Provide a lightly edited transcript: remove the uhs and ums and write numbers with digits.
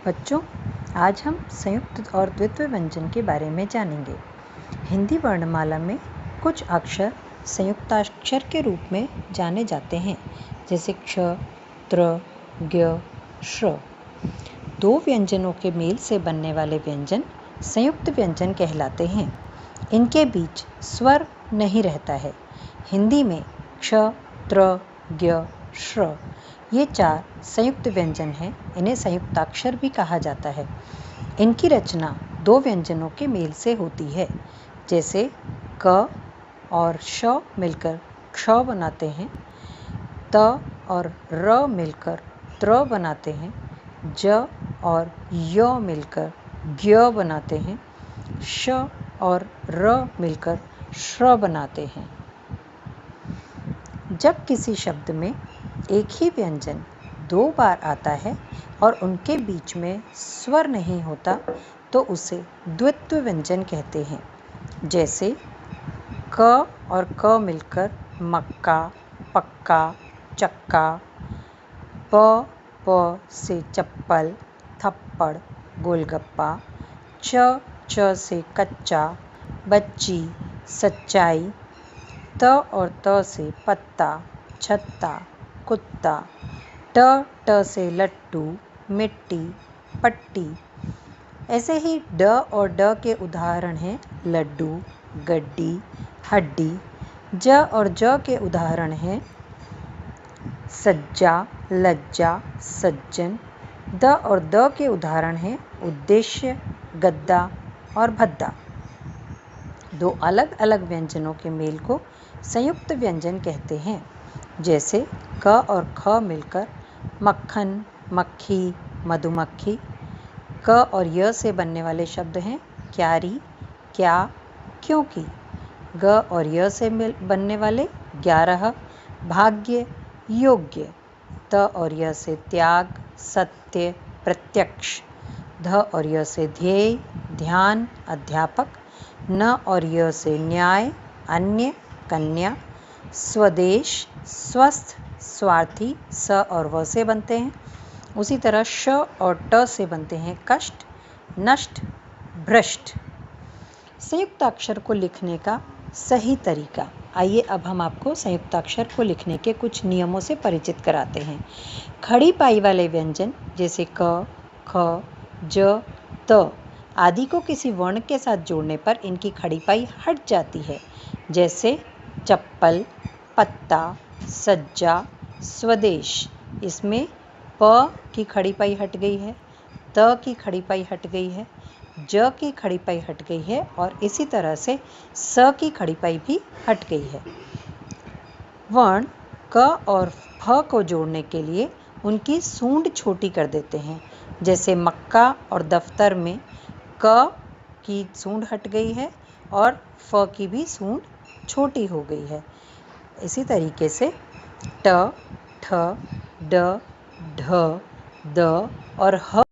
बच्चों, आज हम संयुक्त और द्वित्व व्यंजन के बारे में जानेंगे। हिंदी वर्णमाला में कुछ अक्षर संयुक्ताक्षर के रूप में जाने जाते हैं, जैसे क्ष, त्र, ज्ञ, श्र। दो व्यंजनों के मेल से बनने वाले व्यंजन संयुक्त व्यंजन कहलाते हैं। इनके बीच स्वर नहीं रहता है। हिंदी में क्ष, त्र, ज्ञ, श्र ये 4 संयुक्त व्यंजन हैं। इन्हें संयुक्ताक्षर भी कहा जाता है। इनकी रचना दो व्यंजनों के मेल से होती है, जैसे क और श मिलकर क्ष बनाते हैं, त और र मिलकर त्र बनाते हैं, ज और य मिलकर ज्ञ बनाते हैं, श और र मिलकर श्र बनाते हैं। जब किसी शब्द में एक ही व्यंजन 2 बार आता है और उनके बीच में स्वर नहीं होता, तो उसे द्वित्व व्यंजन कहते हैं। जैसे क और क मिलकर मक्का, पक्का, चक्का, प से चप्पल, थप्पड़, गोलगप्पा, च से कच्चा, बच्ची, सच्चाई, त और त से पत्ता, छत्ता, कुत्ता, ट से लट्टू, मिट्टी, पट्टी। ऐसे ही ड और ड के उदाहरण हैं लड्डू, गड्डी, हड्डी। ज और ज के उदाहरण हैं सज्जा, लज्जा, सज्जन। द और द के उदाहरण हैं उद्देश्य, गद्दा और भद्दा। दो अलग अलग व्यंजनों के मेल को संयुक्त व्यंजन कहते हैं। जैसे क और ख मिलकर मक्खन, मक्खी, मधुमक्खी। क और य से बनने वाले शब्द हैं क्यारी, क्या, क्योंकि। ग और य से बनने वाले 11, भाग्य, योग्य। त और य से त्याग, सत्य, प्रत्यक्ष। ध और य से ध्येय, ध्यान, अध्यापक। न और य से न्याय, अन्य, कन्या। स्वदेश, स्वस्थ, स्वार्थी। स और व से बनते हैं। उसी तरह श और ट से बनते हैं कष्ट, नष्ट, भ्रष्ट। संयुक्ताक्षर को लिखने का सही तरीका। आइए अब हम आपको संयुक्ताक्षर को लिखने के कुछ नियमों से परिचित कराते हैं। खड़ी पाई वाले व्यंजन जैसे क, ख, ज, त आदि को किसी वर्ण के साथ जोड़ने पर इनकी खड़ी पाई हट जाती है। जैसे चप्पल, पत्ता, सज्जा, स्वदेश। इसमें प की खड़ी पाई हट गई है, त की खड़ी पाई हट गई है, ज की खड़ी पाई हट गई है और इसी तरह से स की खड़ी पाई भी हट गई है। वर्ण क और फ को जोड़ने के लिए उनकी सूंड छोटी कर देते हैं। जैसे मक्का और दफ्तर में क की सूंड हट गई है और फ की भी सूंड छोटी हो गई है। इसी तरीके से ट, ठ, ड, ढ, द और ह